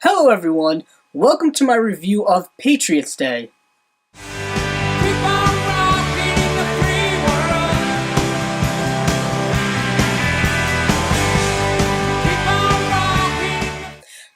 Hello everyone, welcome to my review of Patriots Day.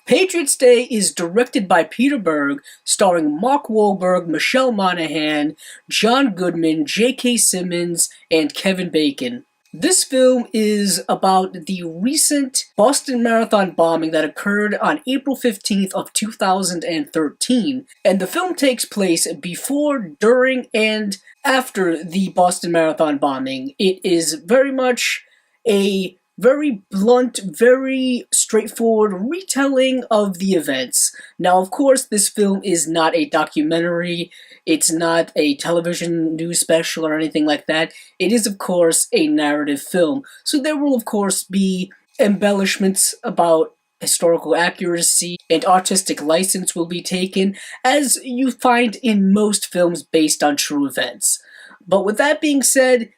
Patriots Day is directed by Berg, starring Mark Wahlberg, Michelle Monaghan, John Goodman, J.K. Simmons, and Kevin Bacon. This film is about the recent Boston Marathon bombing that occurred on April 15th of 2013, and the film takes place before, during, and after the Boston Marathon bombing. It is very much a very blunt, very straightforward retelling of the events. Now, of course, this film is not a documentary, it's not a television news special or anything like that. It is, of course, a narrative film. So there will, of course, be embellishments about historical accuracy and artistic license will be taken, as you find in most films based on true events. But with that being said,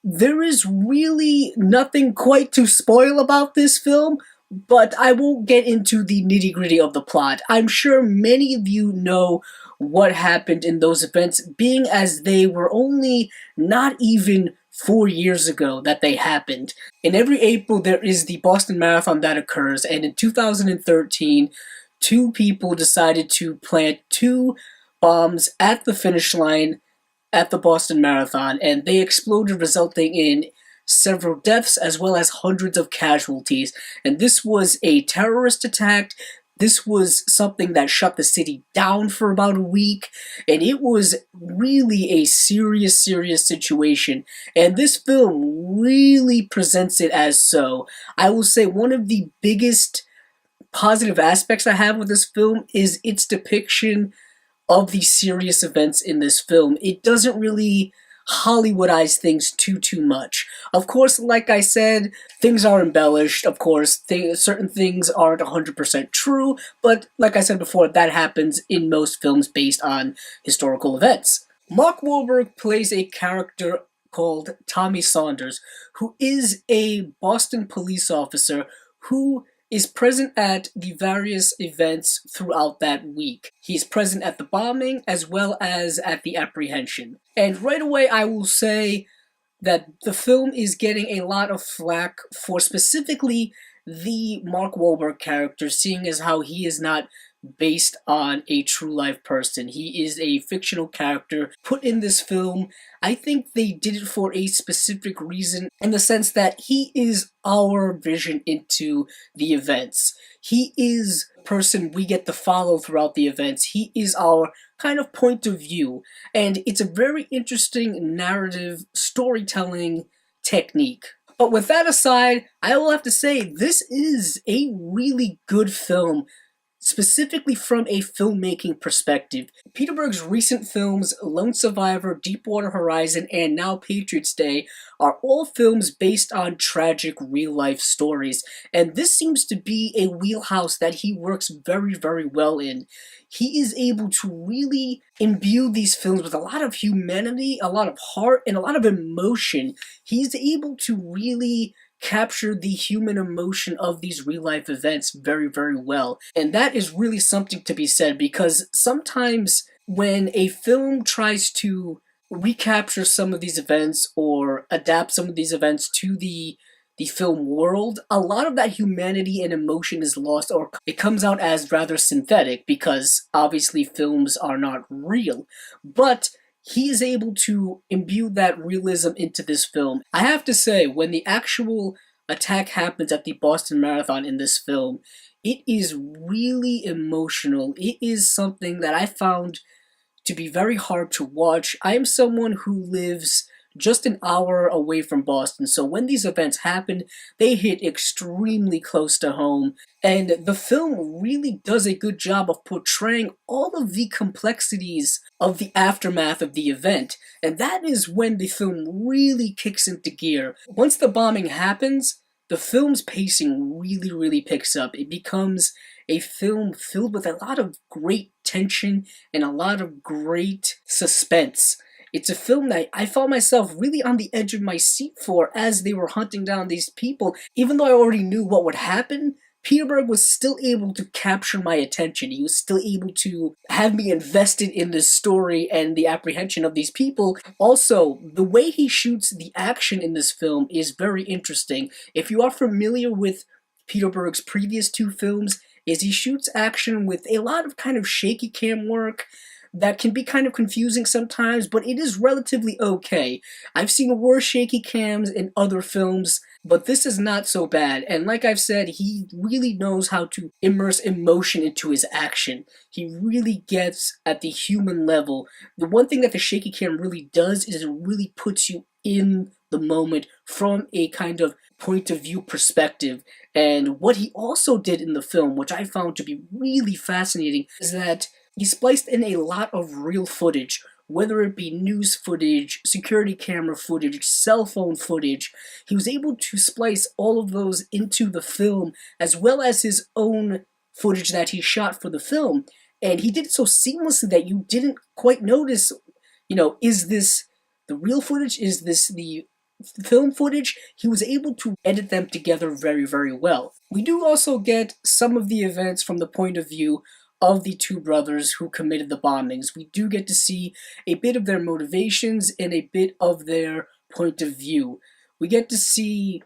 there is really nothing quite to spoil about this film, but I won't get into the nitty-gritty of the plot. I'm sure many of you know what happened in those events, being as they were only not even 4 years ago that they happened. In every April, there is the Boston Marathon that occurs, and in 2013, two people decided to plant two bombs at the finish line at the Boston Marathon, and they exploded, resulting in several deaths as well as hundreds of casualties. And this was a terrorist attack. This was something that shut the city down for about a week, and it was really a serious situation. And this film really presents it as so. I will say one of the biggest positive aspects I have with this film is its depiction of the serious events in this film. It doesn't really Hollywoodize things too much. Of course, like I said, things are embellished. Of course, certain things aren't 100% true, but like I said before, that happens in most films based on historical events. Mark Wahlberg plays a character called Tommy Saunders, who is a Boston police officer who is present at the various events throughout that week. He's present at the bombing as well as at the apprehension. And right away I will say that the film is getting a lot of flack for specifically the Mark Wahlberg character, seeing as how he is not based on a true life person. He is a fictional character put in this film. I think they did it for a specific reason, in the sense that he is our vision into the events. He is the person we get to follow throughout the events. He is our kind of point of view, and it's a very interesting narrative storytelling technique. But with that aside, I will have to say this is a really good film, specifically from a filmmaking perspective. Berg's recent films, Lone Survivor, Deepwater Horizon, and now Patriots Day, are all films based on tragic real-life stories, and this seems to be a wheelhouse that he works very well in. He is able to really imbue these films with a lot of humanity, a lot of heart, and a lot of emotion. He's able to really capture the human emotion of these real-life events very well. And that is really something to be said, because sometimes when a film tries to recapture some of these events or adapt some of these events to the film world, a lot of that humanity and emotion is lost, or it comes out as rather synthetic, because obviously films are not real. But he is able to imbue that realism into this film. I have to say, when the actual attack happens at the Boston Marathon in this film, it is really emotional. It is something that I found to be very hard to watch. I am someone who lives just an hour away from Boston, so when these events happen, they hit extremely close to home, and the film really does a good job of portraying all of the complexities of the aftermath of the event, and that is when the film really kicks into gear. Once the bombing happens, the film's pacing really picks up. It becomes a film filled with a lot of great tension and a lot of great suspense. It's a film that I found myself really on the edge of my seat for as they were hunting down these people. Even though I already knew what would happen, Peter Berg was still able to capture my attention. He was still able to have me invested in this story and the apprehension of these people. Also, the way he shoots the action in this film is very interesting. If you are familiar with Peter Berg's previous two films, is he shoots action with a lot of kind of shaky cam work that can be kind of confusing sometimes, but it is relatively okay. I've seen worse shaky cams in other films, but this is not so bad. And like I've said, he really knows how to immerse emotion into his action. He really gets at the human level. The one thing that the shaky cam really does is it really puts you in the moment from a kind of point of view perspective. And what he also did in the film, which I found to be really fascinating, is that he spliced in a lot of real footage, whether it be news footage, security camera footage, cell phone footage. He was able to splice all of those into the film, as well as his own footage that he shot for the film. And he did it so seamlessly that you didn't quite notice, is this the real footage? Is this the film footage? He was able to edit them together very, very well. We do also get some of the events from the point of view of the two brothers who committed the bombings. We do get to see a bit of their motivations and a bit of their point of view. We get to see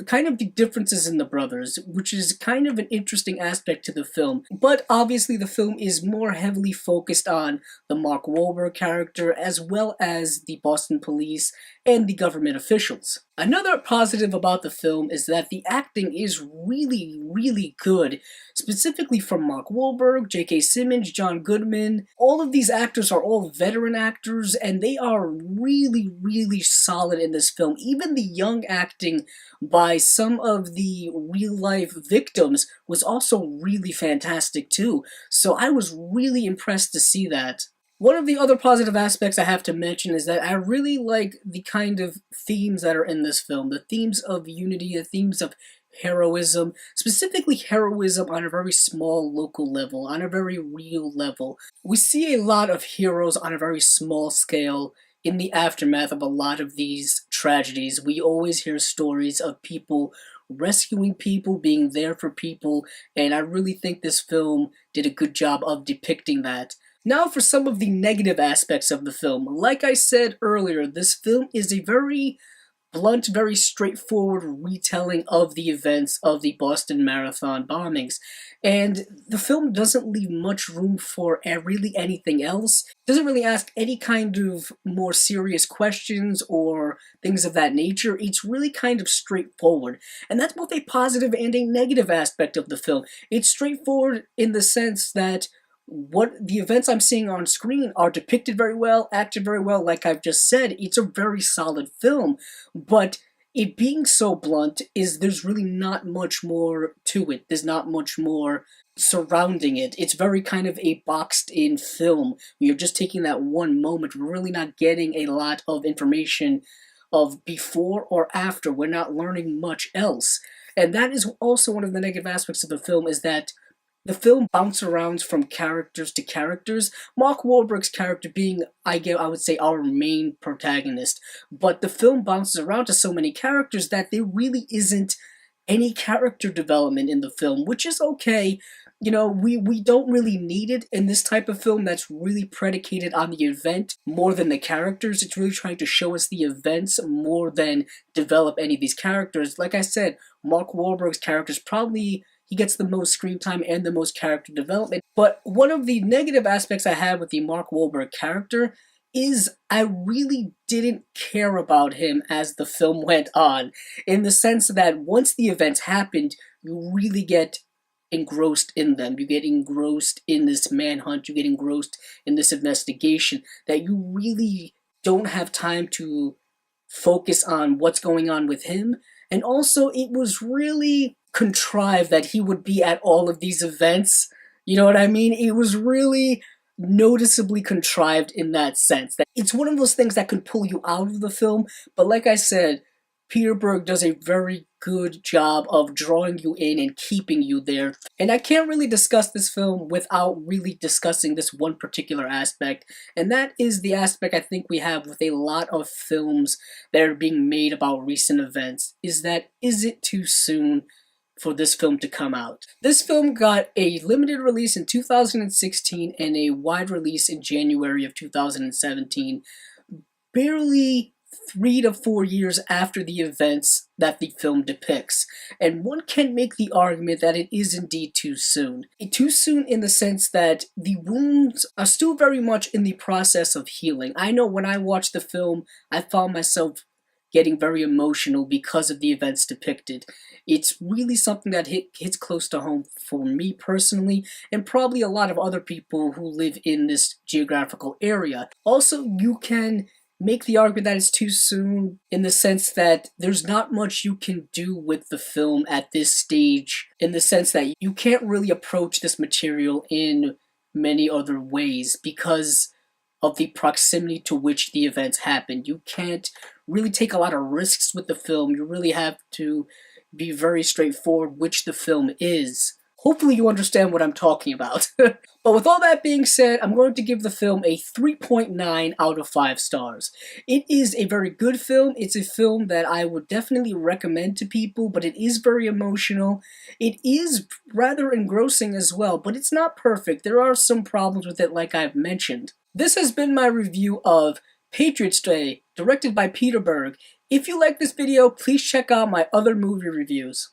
kind of the differences in the brothers, which is kind of an interesting aspect to the film. But obviously the film is more heavily focused on the Mark Wahlberg character, as well as the Boston police and the government officials. Another positive about the film is that the acting is really, really good, specifically from Mark Wahlberg, J.K. Simmons, John Goodman. All of these actors are all veteran actors, and they are really, really solid in this film. Even the young acting by some of the real-life victims was also really fantastic too, so I was really impressed to see that. One of the other positive aspects I have to mention is that I really like the kind of themes that are in this film. The themes of unity, the themes of heroism, specifically heroism on a very small local level, on a very real level. We see a lot of heroes on a very small scale in the aftermath of a lot of these tragedies. We always hear stories of people rescuing people, being there for people, and I really think this film did a good job of depicting that. Now for some of the negative aspects of the film. Like I said earlier, this film is a very blunt, very straightforward retelling of the events of the Boston Marathon bombings. And the film doesn't leave much room for really anything else. It doesn't really ask any kind of more serious questions or things of that nature. It's really kind of straightforward. And that's both a positive and a negative aspect of the film. It's straightforward in the sense that what the events I'm seeing on screen are depicted very well, acted very well. Like I've just said, it's a very solid film, but it being so blunt is there's really not much more to it. There's not much more surrounding it. It's very kind of a boxed in film. You're just taking that one moment. We're really not getting a lot of information of before or after. We're not learning much else. And that is also one of the negative aspects of the film, is that the film bounces around from characters to characters, Mark Wahlberg's character being, I would say, our main protagonist. But the film bounces around to so many characters that there really isn't any character development in the film, which is okay. We don't really need it in this type of film that's really predicated on the event more than the characters. It's really trying to show us the events more than develop any of these characters. Like I said, Mark Wahlberg's character is probably, he gets the most screen time and the most character development. But one of the negative aspects I have with the Mark Wahlberg character is I really didn't care about him as the film went on, in the sense that once the events happened, you really get engrossed in them. You get engrossed in this manhunt, you get engrossed in this investigation, that you really don't have time to focus on what's going on with him. And also, it was really contrived that he would be at all of these events. You know what I mean? It was really noticeably contrived in that sense. That it's one of those things that can pull you out of the film, but like I said, Peter Berg does a very good job of drawing you in and keeping you there. And I can't really discuss this film without really discussing this one particular aspect, and that is the aspect I think we have with a lot of films that are being made about recent events, is that, is it too soon for this film to come out. This film got a limited release in 2016 and a wide release in January of 2017, barely 3 to 4 years after the events that the film depicts. And one can make the argument that it is indeed too soon. Too soon in the sense that the wounds are still very much in the process of healing. I know when I watched the film, I found myself getting very emotional because of the events depicted. It's really something that hits close to home for me personally, and probably a lot of other people who live in this geographical area. Also, you can make the argument that it's too soon in the sense that there's not much you can do with the film at this stage, in the sense that you can't really approach this material in many other ways because of the proximity to which the events happened. You can't really take a lot of risks with the film. You really have to be very straightforward which the film is. Hopefully you understand what I'm talking about. But with all that being said, I'm going to give the film a 3.9 out of 5 stars. It is a very good film. It's a film that I would definitely recommend to people, but it is very emotional. It is rather engrossing as well, but it's not perfect. There are some problems with it, like I've mentioned. This has been my review of Patriots Day, directed by Berg. If you like this video, please check out my other movie reviews.